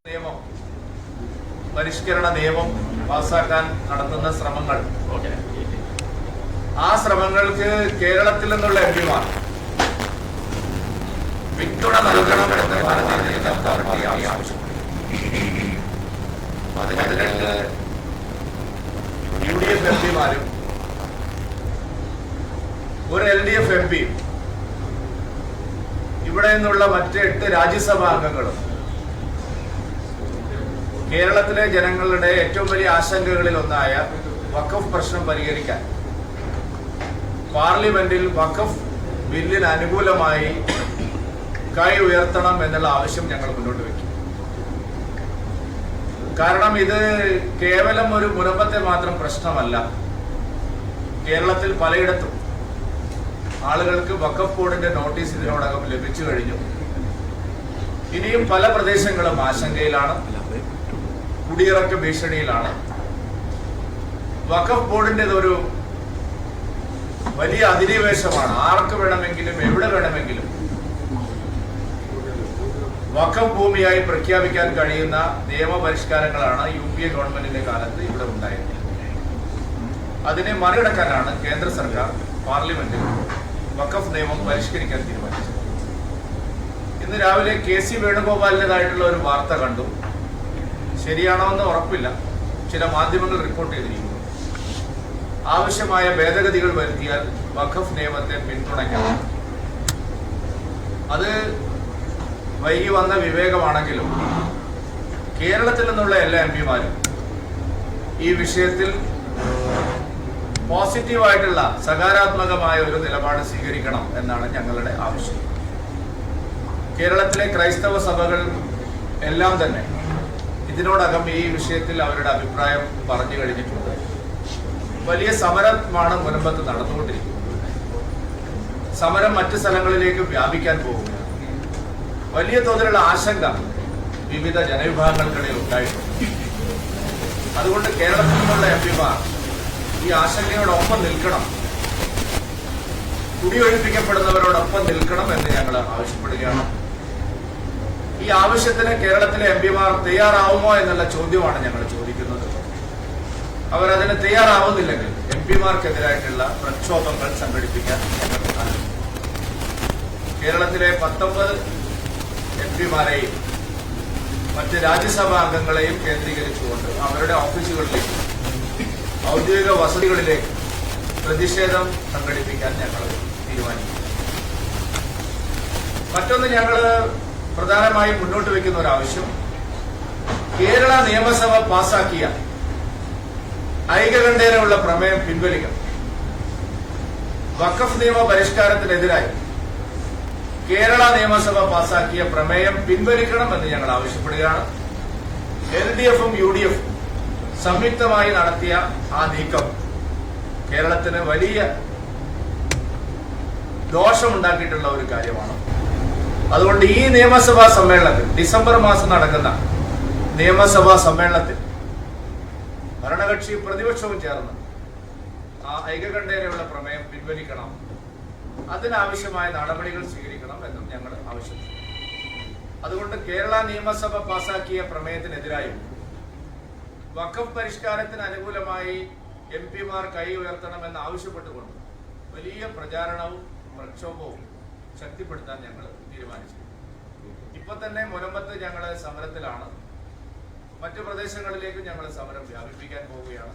നിയമം പരിഷ്കരണ നിയമം പാസാക്കാൻ നടത്തുന്ന ശ്രമങ്ങൾ, ആ ശ്രമങ്ങൾക്ക് കേരളത്തിൽ നിന്നുള്ള എംപിമാർ പിന്തുണ നൽകണമെന്ന് ഭാരതീയ ജനതാ പാർട്ടി ആവശ്യപ്പെട്ടു. അതിന് UDF എംപിമാരും ഒരു LDF എംപിയും ഇവിടെ നിന്നുള്ള മറ്റ് 8 രാജ്യസഭാ അംഗങ്ങളും കേരളത്തിലെ ജനങ്ങളുടെ ഏറ്റവും വലിയ ആശങ്കകളിൽ ഒന്നായ വഖഫ് പ്രശ്നം പരിഹരിക്കാൻ പാർലമെന്റിൽ വഖഫ് ബില്ലിന് അനുകൂലമായി കൈ ഉയർത്തണം എന്നുള്ള ആവശ്യം ഞങ്ങൾ മുന്നോട്ട് വയ്ക്കും. കാരണം ഇത് കേവലം ഒരു മുനമ്പത്തെ മാത്രം പ്രശ്നമല്ല. കേരളത്തിൽ പലയിടത്തും ആളുകൾക്ക് വഖഫ് ബോർഡിന്റെ നോട്ടീസ് ഇതിനോടകം ലഭിച്ചു കഴിഞ്ഞു. ഇനിയും പല പ്രദേശങ്ങളും ആശങ്കയിലാണ്, കുടിയിറക്ക ഭീഷണിയിലാണ്. വഖഫ് ബോർഡിൻ്റെത് ഒരു വലിയ അധിനിവേശമാണ്. ആർക്ക് വേണമെങ്കിലും എവിടെ വേണമെങ്കിലും വഖഫ് ഭൂമിയായി പ്രഖ്യാപിക്കാൻ കഴിയുന്ന നിയമപരിഷ്കാരങ്ങളാണ് UPA ഗവൺമെന്റിന്റെ കാലത്ത് ഇവിടെ ഉണ്ടായത്. അതിനെ മറികടക്കാനാണ് കേന്ദ്ര സർക്കാർ പാർലമെന്റിൽ വഖഫ് നിയമം പരിഷ്കരിക്കാൻ തീരുമാനിച്ചത്. ഇന്ന് രാവിലെ KC വേണുഗോപാലിൻ്റെതായിട്ടുള്ള ഒരു വാർത്ത കണ്ടു. ശരിയാണോ എന്ന് ഉറപ്പില്ല. ചില മാധ്യമങ്ങൾ റിപ്പോർട്ട് ചെയ്തിരിക്കുന്നു. ആവശ്യമായ ഭേദഗതികൾ വരുത്തിയാൽ വഖഫ് നിയമത്തെ പിന്തുണയ്ക്കണം. അത് വൈകി വന്ന വിവേകമാണെങ്കിലും കേരളത്തിൽ നിന്നുള്ള എല്ലാ എംപിമാരും ഈ വിഷയത്തിൽ പോസിറ്റീവായിട്ടുള്ള സകാരാത്മകമായ ഒരു നിലപാട് സ്വീകരിക്കണം എന്നാണ് ഞങ്ങളുടെ ആവശ്യം. കേരളത്തിലെ ക്രൈസ്തവ സഭകൾ എല്ലാം തന്നെ ഇതിനോടകം ഈ വിഷയത്തിൽ അവരുടെ അഭിപ്രായം പറഞ്ഞു കഴിഞ്ഞിട്ടുണ്ട്. വലിയ സമരമാണ് മുനമ്പത്ത് നടന്നുകൊണ്ടിരിക്കുന്നത്. സമരം മറ്റ് സ്ഥലങ്ങളിലേക്ക് വ്യാപിക്കാൻ പോകുകയാണ്. വലിയ തോതിലുള്ള ആശങ്ക വിവിധ ജനവിഭാഗങ്ങൾക്കിടയിൽ ഉണ്ടായിട്ടുണ്ട്. അതുകൊണ്ട് കേരളത്തിൽ നിന്നുള്ള എംപിമാർ ഈ ആശങ്കയോടൊപ്പം നിൽക്കണം, കുടിയൊഴിപ്പിക്കപ്പെടുന്നവരോടൊപ്പം നിൽക്കണം എന്ന് ഞങ്ങൾ ആവശ്യപ്പെടുകയാണ്. ഈ ആവശ്യത്തിന് കേരളത്തിലെ എംപിമാർ തയ്യാറാവുമോ എന്നുള്ള ചോദ്യമാണ് ഞങ്ങൾ ചോദിക്കുന്നത്. അവരതിന് തയ്യാറാവുന്നില്ലെങ്കിൽ എംപിമാർക്കെതിരായിട്ടുള്ള പ്രക്ഷോഭങ്ങൾ സംഘടിപ്പിക്കാൻ ഞങ്ങൾ ആലോചിക്കും. കേരളത്തിലെ 19 എംപിമാരെയും മറ്റ് രാജ്യസഭാ അംഗങ്ങളെയും കേന്ദ്രീകരിച്ചുകൊണ്ട് അവരുടെ ഓഫീസുകളിലേക്ക്, ഔദ്യോഗിക വസതികളിലേക്ക് പ്രതിഷേധം സംഘടിപ്പിക്കാൻ ഞങ്ങൾ തീരുമാനിക്കും. മറ്റൊന്ന് ഞങ്ങൾ പ്രധാനമായും മുന്നോട്ട് വയ്ക്കുന്ന ഒരു ആവശ്യം, കേരള നിയമസഭ പാസാക്കിയ ഐകകണ്ഠേനയുള്ള പ്രമേയം പിൻവലിക്കണം. വഖഫ് നിയമ പരിഷ്കാരത്തിനെതിരായി കേരള നിയമസഭ പാസാക്കിയ പ്രമേയം പിൻവലിക്കണമെന്ന് ഞങ്ങൾ ആവശ്യപ്പെടുകയാണ്. LDFും UDFും സംയുക്തമായി നടത്തിയ ആ നീക്കം കേരളത്തിന് വലിയ ദോഷമുണ്ടാക്കിയിട്ടുള്ള ഒരു കാര്യമാണ്. അതുകൊണ്ട് ഈ നിയമസഭാ സമ്മേളനത്തിൽ, ഡിസംബർ മാസം നടക്കുന്ന നിയമസഭാ സമ്മേളനത്തിൽ ഭരണകക്ഷി പ്രതിപക്ഷവും ചേർന്ന് ആ ഐകകണ്ഠേനയുള്ള പ്രമേയം പിൻവലിക്കണം, അതിനാവശ്യമായ നടപടികൾ സ്വീകരിക്കണം എന്നും ഞങ്ങൾ ആവശ്യപ്പെട്ടു. അതുകൊണ്ട് കേരള നിയമസഭ പാസാക്കിയ പ്രമേയത്തിനെതിരായും വഖഫ് പരിഷ്കാരത്തിന് അനുകൂലമായി എംപിമാർ കൈ ഉയർത്തണമെന്ന് ആവശ്യപ്പെട്ടുകൊണ്ട് വലിയ പ്രചാരണവും പ്രക്ഷോഭവും ശക്തിപ്പെടുത്താൻ ഞങ്ങൾ തീരുമാനിച്ചു. ഇപ്പൊ തന്നെ മുനമ്പത്ത് ഞങ്ങൾ സമരത്തിലാണ്. മറ്റു പ്രദേശങ്ങളിലേക്കും ഞങ്ങൾ സമരം വ്യാപിപ്പിക്കാൻ പോവുകയാണ്.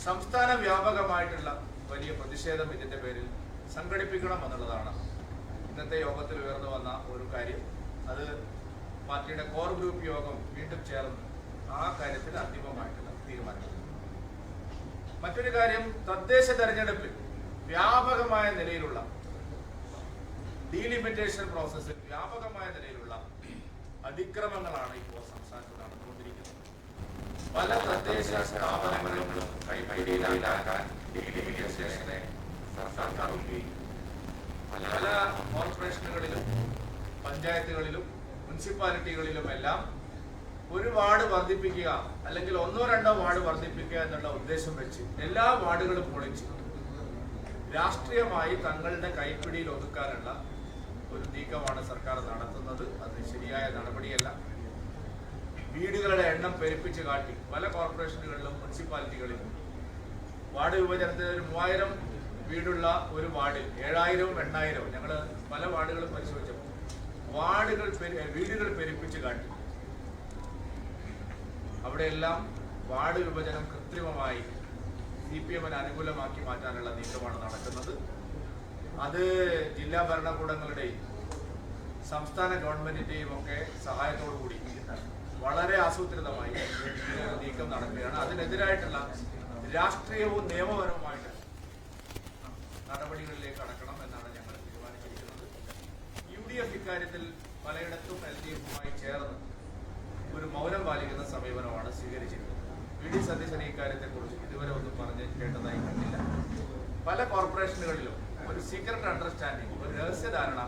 സംസ്ഥാന വ്യാപകമായിട്ടുള്ള വലിയ പ്രതിഷേധം ഇതിന്റെ പേരിൽ സംഘടിപ്പിക്കണം എന്നുള്ളതാണ് ഇന്നത്തെ യോഗത്തിൽ ഉയർന്നു വന്ന ഒരു കാര്യം. അത് പാർട്ടിയുടെ കോർ ഗ്രൂപ്പ് യോഗം വീണ്ടും ചേർന്ന് ആ കാര്യത്തിൽ അന്തിമമായിട്ടുള്ള തീരുമാനം. മറ്റൊരു കാര്യം, തദ്ദേശ തെരഞ്ഞെടുപ്പിൽ വ്യാപകമായ നിലയിലുള്ള ഡീലിമിറ്റേഷൻ പ്രോസസ്സിൽ വ്യാപകമായ നിലയിലുള്ള അതിക്രമങ്ങളാണ് ഇപ്പോൾ സംസ്ഥാനത്ത് നടന്നുകൊണ്ടിരിക്കുന്നത്. പല തദ്ദേശ സ്ഥാപനങ്ങളും കൈപ്പിടിയിലാക്കാൻ ഡീലിമിറ്റേഷനെ സർക്കാർ ഉപയോഗിക്കും. പല കോർപ്പറേഷനുകളിലും പഞ്ചായത്തുകളിലും മുനിസിപ്പാലിറ്റികളിലുമെല്ലാം ഒരു വാർഡ് വർദ്ധിപ്പിക്കുക, അല്ലെങ്കിൽ 1-2 വാർഡ് വർദ്ധിപ്പിക്കുക എന്നുള്ള ഉദ്ദേശം വെച്ച് എല്ലാ വാർഡുകളും പൊളിച്ച് രാഷ്ട്രീയമായി തങ്ങളുടെ കൈപ്പിടിയിൽ ഒതുക്കാനുള്ള ഒരു നീക്കമാണ് സർക്കാർ നടത്തുന്നത്. അത് ശരിയായ നടപടിയല്ല. വീടുകളുടെ എണ്ണം പെരുപ്പിച്ച് കാട്ടി പല കോർപ്പറേഷനുകളിലും മുനിസിപ്പാലിറ്റികളിലും വാർഡ് വിഭജനത്തിന് ഒരു 3000 വീടുള്ള ഒരു വാർഡിൽ 7000 8000 ഞങ്ങൾ പല വാർഡുകളും പരിശോധിച്ചപ്പോൾ വീടുകൾ പെരുപ്പിച്ച് കാട്ടി. അവിടെയെല്ലാം വാർഡ് വിഭജനം കൃത്രിമമായി CPM-ന് അനുകൂലമാക്കി മാറ്റാനുള്ള നീക്കമാണ് നടക്കുന്നത്. അത് ജില്ലാ ഭരണകൂടങ്ങളുടെയും സംസ്ഥാന ഗവൺമെന്റിന്റെയും ഒക്കെ സഹായത്തോടു കൂടി വളരെ ആസൂത്രിതമായി നീക്കം നടക്കുകയാണ്. അതിനെതിരായിട്ടുള്ള രാഷ്ട്രീയവും നിയമപരവുമായിട്ട് നടപടികളിലേക്ക് കടക്കണം എന്നാണ് ഞങ്ങൾ തീരുമാനിച്ചിരിക്കുന്നത്. UDF ഇക്കാര്യത്തിൽ പലയിടത്തും LDF-ഉമായി ചേർന്ന് ഒരു മൗനം പാലിക്കുന്ന സമീപനമാണ് സ്വീകരിച്ചിരുന്നത്. VD സതീശൻ ഇക്കാര്യത്തെക്കുറിച്ച് ഇതുവരെ ഒന്നും പറഞ്ഞ് കേട്ടതായി കണ്ടില്ല. പല കോർപ്പറേഷനുകളിലും ഒരു സീക്രട്ട് അണ്ടർസ്റ്റാൻഡിംഗ്, ഒരു രഹസ്യധാരണ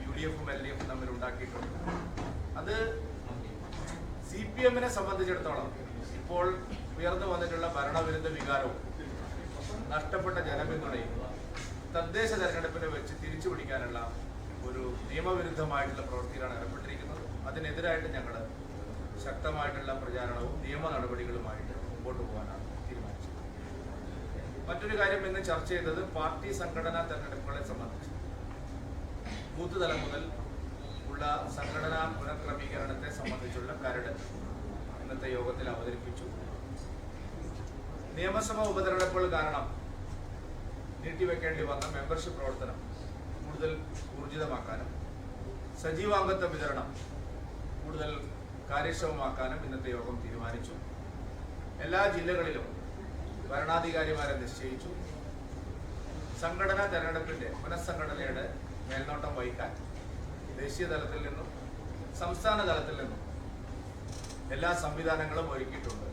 UDF-ഉം LDF-ഉം തമ്മിൽ ഉണ്ടാക്കിയിട്ടുണ്ട്. അത് CPM-നെ സംബന്ധിച്ചിടത്തോളം ഇപ്പോൾ ഉയർന്നു വന്നിട്ടുള്ള ഭരണവിരുദ്ധ വികാരവും നഷ്ടപ്പെട്ട ജനപിന്തുണയും തദ്ദേശ തെരഞ്ഞെടുപ്പിനെ വെച്ച് തിരിച്ചു പിടിക്കാനുള്ള ഒരു നിയമവിരുദ്ധമായിട്ടുള്ള പ്രവൃത്തിയിലാണ് ഏർപ്പെട്ടിരിക്കുന്നത്. അതിനെതിരായിട്ട് ഞങ്ങൾ ശക്തമായിട്ടുള്ള പ്രചാരണവും നിയമ നടപടികളുമായിട്ട് മുമ്പോട്ട് പോകാനാണ് തീരുമാനിച്ചത്. മറ്റൊരു കാര്യം ഇന്ന് ചർച്ച ചെയ്തത് പാർട്ടി സംഘടനാ തെരഞ്ഞെടുപ്പുകളെ സംബന്ധിച്ച് ബൂത്ത് തലം മുതൽ ഉള്ള സംഘടനാ പുനഃക്രമീകരണത്തെ സംബന്ധിച്ചുള്ള കരട് ഇന്നത്തെ യോഗത്തിൽ അവതരിപ്പിച്ചു. നിയമസഭാ ഉപതെരഞ്ഞെടുപ്പുകൾ കാരണം നീട്ടിവെക്കേണ്ടി വന്ന മെമ്പർഷിപ്പ് പ്രവർത്തനം കൂടുതൽ ഊർജിതമാക്കാനും സജീവാംഗത്വ വിതരണം കൂടുതൽ കാര്യക്ഷമമാക്കാനും ഇന്നത്തെ യോഗം തീരുമാനിച്ചു. എല്ലാ ജില്ലകളിലും ഭരണാധികാരിമാരെ നിശ്ചയിച്ചു. സംഘടനാ തെരഞ്ഞെടുപ്പിന്റെ പുനഃസംഘടനയുടെ മേൽനോട്ടം വഹിക്കാൻ ദേശീയ തലത്തിൽ നിന്നും സംസ്ഥാന തലത്തിൽ നിന്നും എല്ലാ സംവിധാനങ്ങളും ഒരുക്കിയിട്ടുണ്ട്.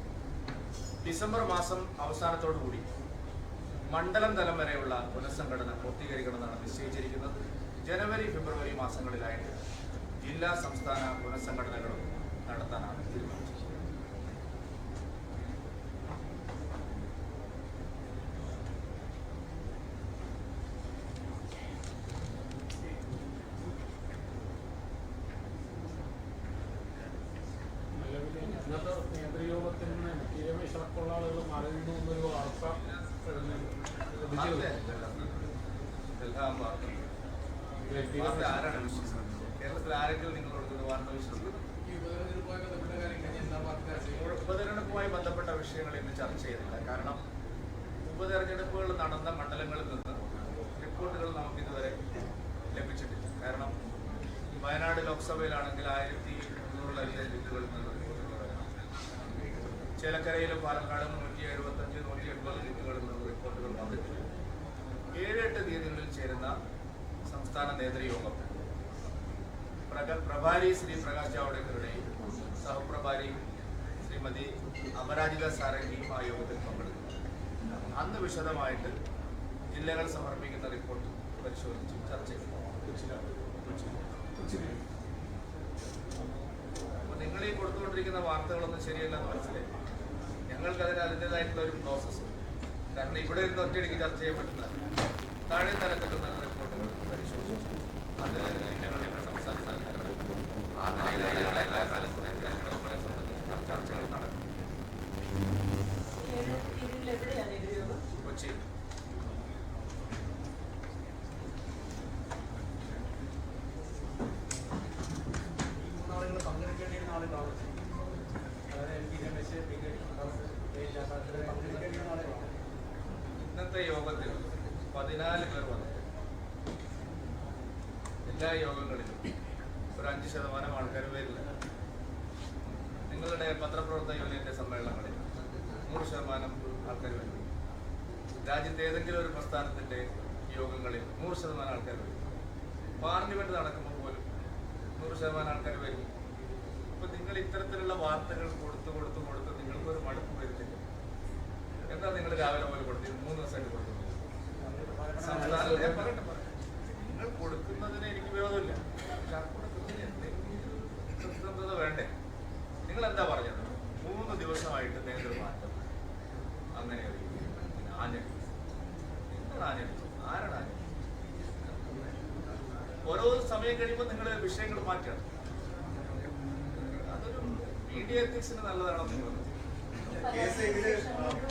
ഡിസംബർ മാസം അവസാനത്തോടുകൂടി മണ്ഡലം തലം വരെയുള്ള പുനഃസംഘടന പൂർത്തീകരിക്കണമെന്നാണ് നിശ്ചയിച്ചിരിക്കുന്നത്. ജനുവരി ഫെബ്രുവരി മാസങ്ങളിലായിട്ട് ജില്ലാ സംസ്ഥാന പുനഃസംഘടനകളും നടത്താനാണ് തീരുമാനിച്ചത്. ഇന്നത്തെ നേതൃയോഗത്തിൽ നിന്ന് രമേശ് അടക്കമുള്ള ആളുകൾ മറയുന്നു എന്നൊരു വാർത്ത ആരാണ് വിശ്വസിക്കുന്നത്? കേരളത്തിൽ ആരെങ്കിലും നിങ്ങൾ കൊടുക്കുന്ന വാർത്ത വിശ്വസിക്കുന്നു? ഉപതെരഞ്ഞെടുപ്പുമായി ബന്ധപ്പെട്ട വിഷയങ്ങൾ ഇന്ന് ചർച്ച ചെയ്തില്ല. കാരണം ഉപതെരഞ്ഞെടുപ്പുകൾ നടന്ന മണ്ഡലങ്ങളിൽ നിന്ന് റിപ്പോർട്ടുകൾ നമുക്ക് ഇതുവരെ ലഭിച്ചിട്ടില്ല. കാരണം വയനാട് ലോക്സഭയിലാണെങ്കിൽ 1300 ലിസ്റ്റുകളിൽ നിന്ന് റിപ്പോർട്ടുകൾ വരണം. ചേലക്കരയിലും പാലക്കാടും 175, 180 ലിസ്റ്റുകളിൽ നിന്ന് റിപ്പോർട്ടുകൾ വന്നിട്ടില്ല. 7-8 തീയതികളിൽ ചേരുന്ന സംസ്ഥാന നേതൃയോഗം പ്രഭാരി ശ്രീ പ്രകാശ് ജാവ്ദേക്കറുടെയും സഹപ്രഭാരി ശ്രീമതി അപരാജിത സാരംഗിയും ആ യോഗത്തിൽ പങ്കെടുക്കും. അന്ന് വിശദമായിട്ട് ജില്ലകൾ സമർപ്പിക്കുന്ന റിപ്പോർട്ട് പരിശോധിച്ച് ചർച്ച ചെയ്യും. അപ്പോൾ നിങ്ങൾ ഈ കൊടുത്തുകൊണ്ടിരിക്കുന്ന വാർത്തകളൊന്നും ശരിയല്ലെന്ന് മനസ്സിലായി. ഞങ്ങൾക്കതിന് അതിൻ്റെതായിട്ടുള്ള ഒരു പ്രോസസ്സ്, കാരണം ഇവിടെ ഇരുന്ന് ഒറ്റയടിക്ക് ചർച്ച ചെയ്യാൻ പറ്റുന്ന താഴെ തലക്കെട്ടുന്ന റിപ്പോർട്ടുകൾ പരിശോധിച്ചു അത് ഞങ്ങളുടെ സംസ്ഥാന സർക്കാർ ആ നിലയിലുള്ള എല്ലാ കാലത്തും ചർച്ചകൾ നടക്കും. കൊച്ചി ഇന്നത്തെ യോഗത്തിൽ 14 പേർ വന്നു. എല്ലാ യോഗങ്ങളിലും ഒരു 5% ആൾക്കാർ വരില്ല. നിങ്ങളുടെ പത്രപ്രവർത്തക യൂണിയന്റെ സമ്മേളനങ്ങളിൽ 100% ആൾക്കാർ വരും. രാജ്യത്തെ ഏതെങ്കിലും ഒരു പ്രസ്ഥാനത്തിന്റെ യോഗങ്ങളിൽ 100% ആൾക്കാർ വരും. പാർലമെന്റ് നടക്കുമ്പോൾ പോലും 100% ആൾക്കാർ വരും. അപ്പൊ നിങ്ങൾ ഇത്തരത്തിലുള്ള വാർത്തകൾ കൊടുത്ത് നിങ്ങൾക്കൊരു മടുപ്പ് വരുന്നില്ല. എന്താ നിങ്ങൾ രാവിലെ പോലെ കൊടുത്തത്? 3 ദിവസമായിട്ട് കൊടുത്തു. നിങ്ങൾ കൊടുക്കുന്നതിന് എനിക്ക് വിരോധമില്ല. പക്ഷെ ആ കൊടുക്കുന്നതിന് എന്തെങ്കിലും സത്യസന്ധത വേണ്ടേ? നിങ്ങൾ എന്താ പറഞ്ഞത്? 3 ദിവസമായിട്ട് നേതൃമാറ്റം അങ്ങനെ ആരാണ് ആഞ്ഞടിച്ചു? ഓരോ സമയം കഴിയുമ്പോൾ നിങ്ങൾ വിഷയങ്ങൾ മാറ്റണം. അതൊരു മീഡിയ എത്തിക്സിന് നല്ലതാണെന്ന് നിങ്ങൾ കേസ് ഇതില്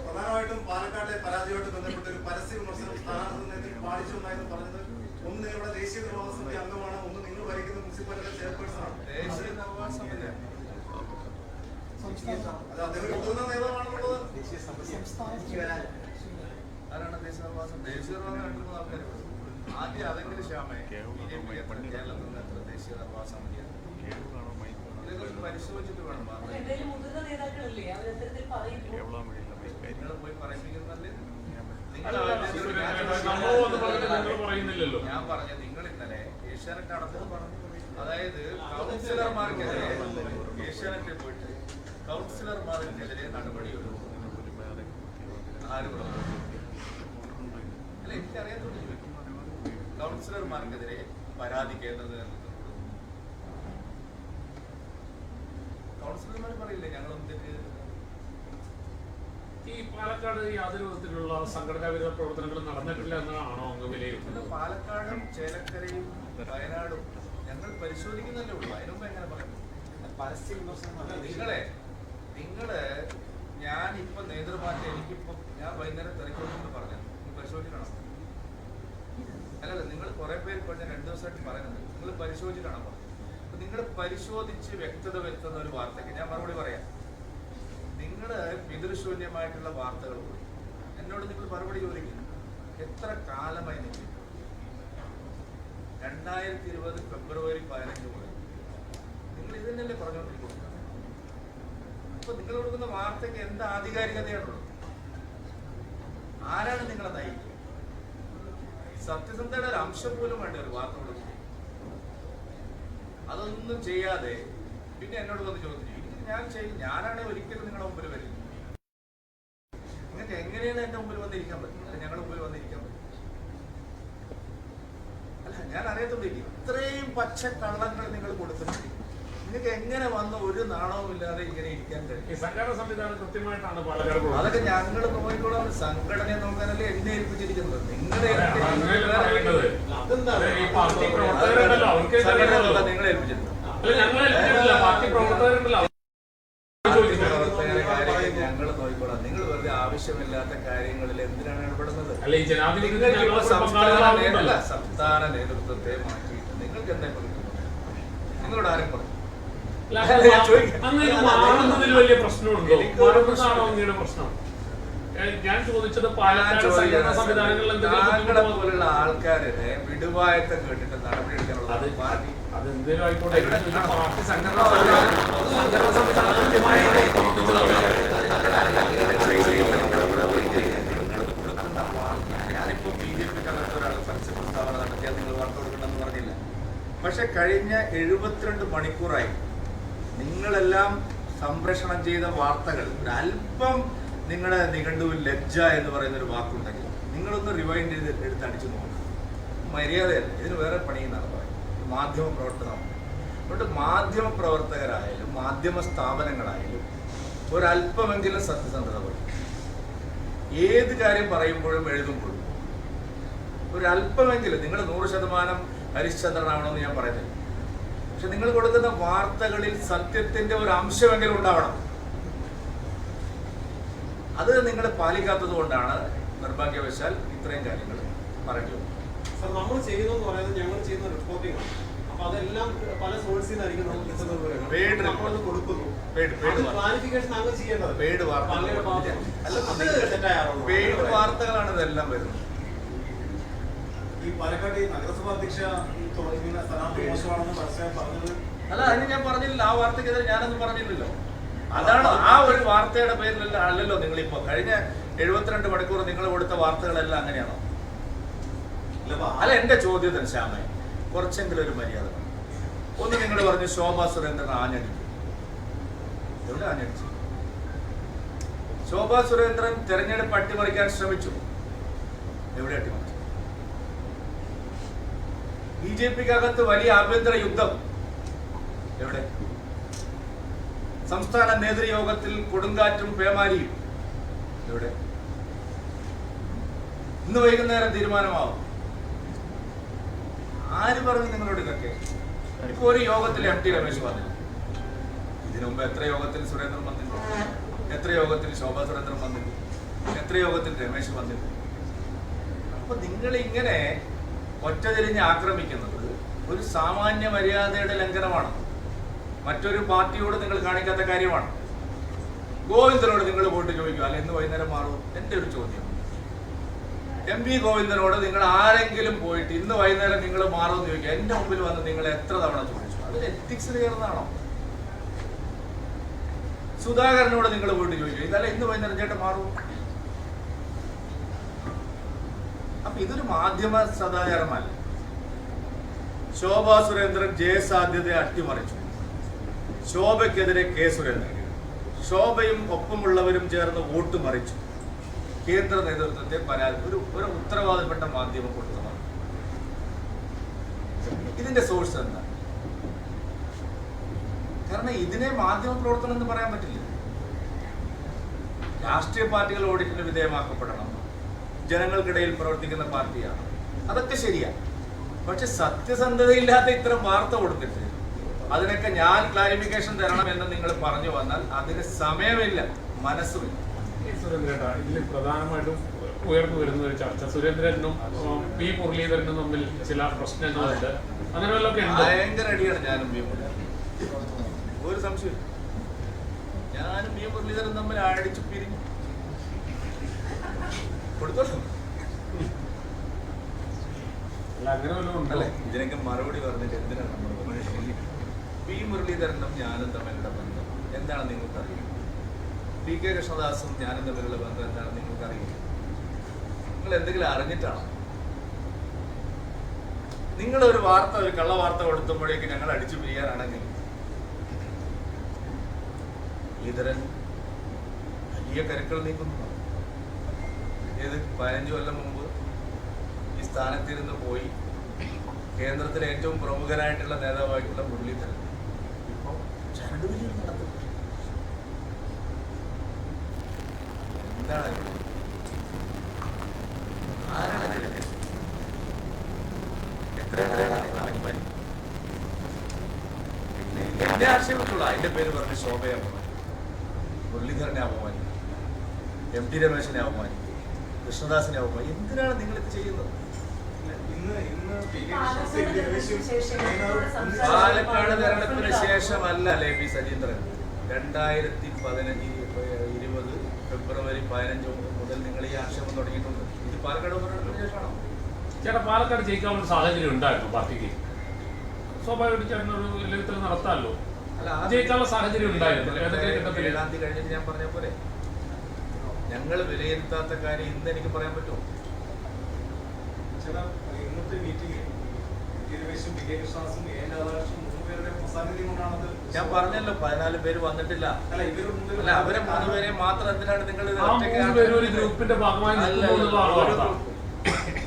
പ്രധാനമായിട്ടും പാലക്കാട്ടെ പരാതിയുമായിട്ട് ബന്ധപ്പെട്ട ഒരു പരസ്യ വിമർശനം സ്ഥാനാർത്ഥി പാലിച്ചൊന്നായിരുന്നു പറഞ്ഞത്. ഒന്ന് നിങ്ങളുടെ ദേശീയ നിർവാഹക സമിതി അംഗമാണ്, ഒന്ന് നിങ്ങൾ ഭരിക്കുന്ന മുനിസിപ്പാലിറ്റി ചെയർപേഴ്സൺ ആണ്. ദേശീയ നിർവാഹക സമിതി അത് അദ്ദേഹം ഒരു മുതിർന്ന നേതാവാണെന്നുള്ളത് ആരാണ് ദേശീയ നിർവാഹക സമിതി? ദേശീയ നിർവാഹം 2-3 ആൾക്കാർ ആദ്യം അതെങ്കിലും ശ്യാമേ BJP കേരളത്തിൽ നിന്ന് എത്ര ദേശീയ നിർവാഹക സമിതിയാണ്? ഇതൊക്കെ പരിശോധിച്ചിട്ട് വേണം നിങ്ങൾ പോയി പറയിപ്പിക്കുന്നതല്ലേ? ഞാൻ പറഞ്ഞ നിങ്ങൾ ഇന്നലെ ഏഷ്യാനെറ്റ് അടക്കം പറഞ്ഞു. അതായത് കൗൺസിലർമാർക്കെതിരെ ഏഷ്യാനെറ്റിൽ പോയിട്ട് കൗൺസിലർമാർക്കെതിരെ നടപടിയുള്ളൂ. ആര് പറഞ്ഞു? അല്ല, എനിക്കറിയാത്തോണ്ട് ചോദിക്കും. കൗൺസിലർമാർക്കെതിരെ പരാതി കേന്ദ്ര കൗൺസിലർമാർ പറയില്ലേ ഞങ്ങളൊന്നും തെറ്റ്. ഈ പാലക്കാട് യാതൊരു വിധത്തിലുള്ള സംഘടനാ വിരുദ്ധ പ്രവർത്തനങ്ങൾ നടന്നിട്ടില്ല എന്നാണോ അങ്ങ് വിലയിരുത്തുന്നത്? പാലക്കാടും ചേലക്കരയും വയനാടും ഞങ്ങൾ പരിശോധിക്കുന്നല്ലേ ഉള്ളൂ. അതിനുമ്പ് എങ്ങനെ പറയുന്നു? പരസ്യ വിമർശനം നിങ്ങള് ഞാനിപ്പോ നേതൃമാറ്റം എനിക്കിപ്പോ ഞാൻ വൈകുന്നേരം തിരക്കൊന്നും പറഞ്ഞു പരിശോധിക്കണം. അല്ലല്ല, നിങ്ങൾ കുറെ പേര് പറഞ്ഞ 2 ദിവസമായിട്ട് പറയുന്നത് നിങ്ങൾ പരിശോധിക്കണം. അപ്പൊ നിങ്ങൾ പരിശോധിച്ച് വ്യക്തത വരുത്തുന്ന ഒരു വാർത്തയ്ക്ക് ഞാൻ മറുപടി പറയാം. നിങ്ങള് പിതൃശൂന്യമായിട്ടുള്ള വാർത്തകൾ എന്നോട് നിങ്ങൾ മറുപടി ചോദിക്കുന്നു. എത്ര കാലമായി നിങ്ങൾ 2020 ഫെബ്രുവരി 15 മുതൽ നിങ്ങൾ ഇത് തന്നെയല്ലേ പറഞ്ഞുകൊണ്ടിരിക്കുന്നത്? അപ്പൊ നിങ്ങൾ കൊടുക്കുന്ന വാർത്തയ്ക്ക് എന്താ ആധികാരികതയാണുള്ളത്? ആരാണ് നിങ്ങളെ നയിക്കുന്നത്? സത്യസന്ധയുടെ ഒരു അംശം പോലും വേണ്ട ഒരു വാർത്ത കൊടുക്കുന്നത്. അതൊന്നും ചെയ്യാതെ പിന്നെ എന്നോട് വന്ന് ചോദിച്ചു ഞാനാണ് ഒരിക്കലും നിങ്ങളുടെ മുമ്പിൽ വരില്ല. നിങ്ങൾക്ക് എങ്ങനെയാണ് എന്റെ മുമ്പിൽ വന്നിരിക്കാൻ പറ്റും? അല്ല, ഞങ്ങളുടെ മുമ്പിൽ വന്നിരിക്കാൻ പറ്റും? അല്ല, ഞാൻ അറിയത്തുള്ളൂ. ഇത്രയും പച്ച കള്ളങ്ങൾ നിങ്ങൾ കൊടുത്തിട്ടുണ്ട്. നിങ്ങൾക്ക് എങ്ങനെ വന്ന് ഒരു നാണവും ഇല്ലാതെ ഇങ്ങനെ ഇരിക്കാൻ കഴിയും? ഈ സംഘടന സംവിധാനം കൃത്യമായിട്ടാണ് പാലക്കാട്. അതൊക്കെ ഞങ്ങൾ നോക്കിക്കോളാം. സംഘടനയെ നോക്കാനല്ലേ എന്നെ ഏൽപ്പിച്ചിരിക്കുന്നത്. നിങ്ങളെ നിങ്ങളെ ഏൽപ്പിച്ചിട്ടുണ്ട്. ഞങ്ങൾ നോക്കിക്കോളാം. നിങ്ങൾ വെറുതെ ആവശ്യമില്ലാത്ത കാര്യങ്ങളിൽ എന്തിനാണ് ഇടപെടുന്നത്? സംസ്ഥാന നേതൃത്വത്തെ മാറ്റിയിട്ട് നിങ്ങൾക്ക് എന്താ നിങ്ങളോട് ആരും പറഞ്ഞു? വലിയ പ്രശ്നമുണ്ടോ? പ്രശ്നം ഞാൻ ചോദിച്ചത് താങ്കളെ പോലുള്ള ആൾക്കാരെ വിടുവായത്തം കേട്ടിട്ട് നടപടിയെടുക്കാനുള്ള പാർട്ടി അതെന്തേലും ആയിക്കോട്ടെ. പാർട്ടി സംഘടന ഞാനിപ്പോ BJP-ക്കകത്ത് ഒരാൾ പരസ്യ പ്രസ്താവന നടത്തിയാൽ നിങ്ങൾ വാർത്ത കൊടുക്കണമെന്ന് പറഞ്ഞില്ല. പക്ഷെ കഴിഞ്ഞ 72 മണിക്കൂറായി നിങ്ങളെല്ലാം സംപ്രേഷണം ചെയ്ത വാർത്തകൾ ഒരല്പം നിങ്ങളുടെ നിഘണ്ടുവിൽ ലജ്ജ എന്ന് പറയുന്ന ഒരു വാക്കുണ്ടെങ്കിൽ നിങ്ങളൊന്ന് റിവൈൻഡ് ചെയ്ത് എടുത്തടിച്ചു നോക്കും. മര്യാദയല്ല, ഇതിന് വേറെ പണിയെന്നാണ് പറയുന്നത്. മാധ്യമ പ്രവർത്തനമാണ്. അതുകൊണ്ട് മാധ്യമ പ്രവർത്തകരായാലും മാധ്യമ സ്ഥാപനങ്ങളായാലും ഒരല്പമെങ്കിലും സത്യസന്ധത പോയി ഏത് കാര്യം പറയുമ്പോഴും എഴുതുമ്പോഴും ഒരല്പമെങ്കിലും നിങ്ങൾ 100% ഹരിശ്ചന്ദ്രനാവണമെന്ന് ഞാൻ പറയുന്നില്ല. പക്ഷെ നിങ്ങൾ കൊടുക്കുന്ന വാർത്തകളിൽ സത്യത്തിന്റെ ഒരു അംശമെങ്കിലും ഉണ്ടാവണം. അത് നിങ്ങൾ പാലിക്കാത്തത് കൊണ്ടാണ് നിർഭാഗ്യവശാൽ ഇത്രയും കാര്യങ്ങൾ പറയേണ്ടി വന്നത്. സർ, നമ്മൾ ചെയ്യുന്നതെന്ന് പറയുന്നത് ഞങ്ങൾ ചെയ്യുന്ന റിപ്പോർട്ടിംഗ് ആണ്. അപ്പൊ അതെല്ലാം പല സോഴ്സിൽ നിന്നായിരിക്കും നമ്മൾ നമ്മളത് കൊടുക്കുന്നു. ക്ലാരിഫിക്കേഷൻ അങ്ങ് ചെയ്യേണ്ടത് പെയ്ഡ് വാർത്തകളാണ് ഇതെല്ലാം വരുന്നത്. ഈ പാലക്കാട് നഗരസഭാ അധ്യക്ഷ സ്ഥാനാർത്ഥി മോശമാണെന്ന് പറഞ്ഞത് അല്ല, അതിന് ഞാൻ പറഞ്ഞില്ല. ആ വാർത്തക്കെതിരെ ഞാനൊന്നും പറഞ്ഞില്ലല്ലോ. അതാണ് ആ ഒരു വാർത്തയുടെ പേരിലല്ല അല്ലല്ലോ നിങ്ങളിപ്പോ കഴിഞ്ഞ 72 മണിക്കൂർ നിങ്ങൾ കൊടുത്ത വാർത്തകളെല്ലാം അങ്ങനെയാണോ? അല്ല, എന്റെ ചോദ്യത്തിന് ശ്യാമേ കുറച്ചെങ്കിലും ഒരു മര്യാദ. ഒന്ന് നിങ്ങൾ പറഞ്ഞു ശോഭാ സുരേന്ദ്രൻ ആഞ്ഞടിക്കും. എവിടെ ആഞ്ഞടിച്ചു? ശോഭാ സുരേന്ദ്രൻ തെരഞ്ഞെടുപ്പ് അട്ടിമറിക്കാൻ ശ്രമിച്ചു. എവിടെ അട്ടിമറിച്ചു? BJP-ക്കകത്ത് വലിയ ആഭ്യന്തര യുദ്ധം എവിടെ? സംസ്ഥാന നേതൃയോഗത്തിൽ കൊടുങ്കാറ്റും പേമാരിയും എവിടെ? ഇന്ന് വൈകുന്നേരം തീരുമാനമാവും. ആര് പറഞ്ഞു നിങ്ങളോട് ഇതൊക്കെ? ഇപ്പൊ ഒരു യോഗത്തിൽ MT രമേശ് പറഞ്ഞു ഇതിനു മുമ്പ് എത്ര യോഗത്തിൽ സുരേന്ദ്രൻ വന്നിട്ടുണ്ട്, എത്ര യോഗത്തിൽ ശോഭാ സുരേന്ദ്രൻ വന്നിട്ടുണ്ട്, എത്ര യോഗത്തിൽ രമേശ് വന്നിട്ടുണ്ട്. അപ്പൊ നിങ്ങൾ ഇങ്ങനെ ഒറ്റ തിരിഞ്ഞ് ആക്രമിക്കുന്നത് ഒരു സാമാന്യ മര്യാദയുടെ ലംഘനമാണ്. മറ്റൊരു പാർട്ടിയോട് നിങ്ങൾ കാണിക്കാത്ത കാര്യമാണ്. ഗോവിന്ദനോട് നിങ്ങൾ പോയിട്ട് ചോദിക്കുക, അല്ല ഇന്ന് വൈകുന്നേരം മാറും. എൻ്റെ ഒരു ചോദ്യം, MP ഗോവിന്ദനോട് നിങ്ങൾ ആരെങ്കിലും പോയിട്ട് ഇന്ന് വൈകുന്നേരം നിങ്ങൾ മാറുമെന്ന് ചോദിക്കുക. എൻ്റെ മുമ്പിൽ വന്ന് നിങ്ങൾ എത്ര തവണ ചോദിച്ചു? അത് എത്തിക്സിൽ കയറുന്നതാണോ? സുധാകരനോട് നിങ്ങൾ പോയിട്ട് ചോദിക്കുക, ഇതല്ല ഇന്ന് വൈകുന്നേരം ചേട്ടൻ മാറും. അപ്പൊ ഇതൊരു മാധ്യമ സദാചാരമല്ല. ശോഭാ സുരേന്ദ്രൻ ജയസാധ്യതയെ അട്ടിമറിച്ചു. ശോഭയ്ക്കെതിരെ കെ സുരേന്ദ്രൻ, ശോഭയും ഒപ്പമുള്ളവരും ചേർന്ന് വോട്ട് മറിച്ചു. കേന്ദ്ര നേതൃത്വത്തെ ഒരു ഉത്തരവാദപ്പെട്ട മാധ്യമം കൊടുത്തതാണ്. ഇതിന്റെ സോഴ്സ് എന്താ? കാരണം ഇതിനെ മാധ്യമ പ്രവർത്തനം എന്ന് പറയാൻ പറ്റില്ല. രാഷ്ട്രീയ പാർട്ടികൾ ഓഡിറ്റിന് വിധേയമാക്കപ്പെടണം, ജനങ്ങൾക്കിടയിൽ പ്രവർത്തിക്കുന്ന പാർട്ടിയാണ്, അതൊക്കെ ശരിയാണ്. പക്ഷെ സത്യസന്ധതയില്ലാത്ത ഇത്തരം വാർത്ത കൊടുത്തിട്ട് അതിനൊക്കെ ഞാൻ ക്ലാരിഫിക്കേഷൻ തരണം എന്ന് നിങ്ങൾ പറഞ്ഞു വന്നാൽ അതിന് സമയമില്ല, മനസ്സുമില്ല. സുരേന്ദ്രേട്ടാ, ഇതിൽ പ്രധാനമായിട്ടും ഉയർന്നു വരുന്ന ഒരു ചർച്ച സുരേന്ദ്രനും പി മുരളീധരനും തമ്മിൽ ചില പ്രശ്നങ്ങളുണ്ട്. അങ്ങനെ വല്ലതൊക്കെ ഭയങ്കര അടിയാണ് ഞാനും പി മുരളീധരൻ, ഒരു സംശയം. ഞാനും പി മുരളീധരൻ തമ്മിൽ അടിച്ചു പിരിഞ്ഞു കൊടുത്തോളൂ. അല്ലേ, ഇതിനൊക്കെ മറുപടി പറഞ്ഞിട്ട് എന്തിനാണ് നമ്മൾ പി മുരളീധരനും ഞാനും തമ്മിലുള്ള ബന്ധം എന്താണ് നിങ്ങൾക്കറിയാം? PK കൃഷ്ണദാസും ഞാനും തമ്മിലുള്ള ബന്ധം എന്താണെന്ന് നിങ്ങൾക്കറിയില്ല. നിങ്ങൾ എന്തെങ്കിലും അറിഞ്ഞിട്ടാണോ? നിങ്ങളൊരു വാർത്ത, ഒരു കള്ള വാർത്ത കൊടുത്തുമ്പോഴേക്ക് ഞങ്ങൾ അടിച്ചു പിരിയാനാണെങ്കിൽ മുരളീധരൻ വലിയ കരുക്കൾ നീക്കുന്നു. ഏത് 15 കൊല്ലം മുമ്പ് ഈ സ്ഥാനത്തിരുന്ന് പോയി കേന്ദ്രത്തിലെ ഏറ്റവും പ്രമുഖനായിട്ടുള്ള നേതാവായിട്ടുള്ള മുരളീധരൻ ഇപ്പോൾ ചരടുവലികൾ നടത്തുന്നു. എന്താണ് എന്റെ ആശയപ്പെട്ടുള്ള അതിന്റെ പേര് പറഞ്ഞ് ശോഭയെ അപമാനിക്കും, മുരളീധരനെ അപമാനിക്കും, MT രമേശിനെ അപമാനിക്കും, കൃഷ്ണദാസിനെ അപമാനിക്കും. എന്തിനാണ് നിങ്ങൾ ഇത് ചെയ്യുന്നത്? പാലക്കാട് തെരഞ്ഞെടുപ്പിന് ശേഷമല്ല പി സജീന്ദ്രൻ. 2020 ഫെബ്രുവരി 15 മുതൽ നിങ്ങൾ ഈ ആക്ഷേപം തുടങ്ങിയിട്ടുണ്ട്. ഇത് പാലക്കാട് തെരഞ്ഞെടുപ്പിന് ശേഷമാണോ? ചേട്ടാ, പാലക്കാട് ജയിക്കാനുള്ള സാഹചര്യം ഉണ്ടായിരുന്നു പാർട്ടിക്ക്. സ്വാഭാവികമായിട്ട് ചേട്ടനൊരു വിലയിരുത്തൽ നടത്താമല്ലോ. അല്ല, ജയിക്കാനുള്ള സാഹചര്യം ഉണ്ടായിരുന്നു. 7 തീയതി കഴിഞ്ഞിട്ട് ഞാൻ പറഞ്ഞ പോലെ ഞങ്ങൾ വിലയിരുത്താത്ത കാര്യം ഇന്ന് എനിക്ക് പറയാൻ പറ്റുമോ? ഇന്നത്തെ മീറ്റിംഗിൽ ഞാൻ പറഞ്ഞല്ലോ 14 പേര് വന്നിട്ടില്ല. അല്ല, അവരെ 3 പേരെ മാത്രം എന്തിനാണ് നിങ്ങൾ ഒരു ഗ്രൂപ്പിന്റെ ഭാഗമായി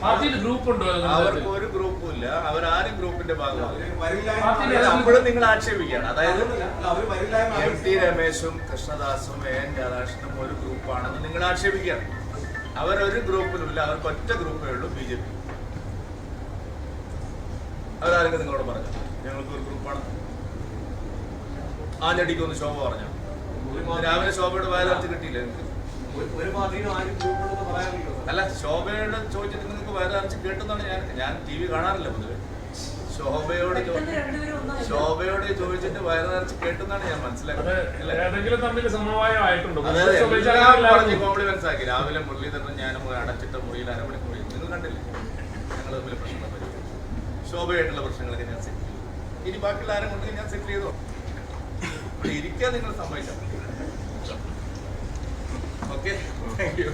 പാർട്ടിയുടെ ഗ്രൂപ്പ് ഉണ്ടോ? അവർക്ക് ഒരു ഗ്രൂപ്പും ഇല്ല. അവരാരും ഗ്രൂപ്പിന്റെ ഭാഗമാണ്. അപ്പോഴും നിങ്ങൾ ആക്ഷേപിക്കുകയാണ്. അതായത് MT രമേശും കൃഷ്ണദാസും AN രാധാകൃഷ്ണനും ഒരു ഗ്രൂപ്പാണെന്ന് നിങ്ങൾ ആക്ഷേപിക്കുകയാണ്. അവരൊരു ഗ്രൂപ്പിലുമില്ല. അവർക്ക് ഒറ്റ ഗ്രൂപ്പേ ഉള്ളൂ, BJP. അവരാരെങ്കിലും നിങ്ങളോട് പറഞ്ഞു ഞങ്ങൾക്ക് ഒരു ഗ്രൂപ്പാണ്? ആ ഞടിക്കൊന്ന് ശോഭ പറഞ്ഞു. രാവിലെ ശോഭയുടെ വയറിറച്ച് കിട്ടിയില്ല നിങ്ങൾക്ക്? അല്ല, ശോഭയോട് ചോദിച്ചിട്ട് നിങ്ങൾക്ക് വയറിറച്ച് കേട്ടെന്നാണ് ഞാൻ TV കാണാറില്ല പൊതുവെ. ശോഭയോട് ചോദിച്ചിട്ട് വയറിറച്ച് കേട്ടെന്നാണ് ഞാൻ മനസ്സിലാക്കുന്നത്. കോംപ്ലിമെന്റ്സ് ആക്കി. രാവിലെ മുരളീധരനും ഞാനും അടച്ചിട്ട മുറിയിൽ അരമണിക്കൂർ നിങ്ങൾ കണ്ടില്ലേ? ഞങ്ങൾ തമ്മിൽ പ്രശ്നം പറ്റും. ശോഭയായിട്ടുള്ള പ്രശ്നങ്ങളൊക്കെ ഞാൻ സെറ്റിൽ ചെയ്തു. ഇനി ബാക്കിയുള്ള ആരും കൊണ്ട് ഞാൻ സെറ്റിൽ ചെയ്തോ? ഇവിടെ ഇരിക്കാൻ നിങ്ങൾ സമ്മതിച്ചാൽ. Okay, thank you.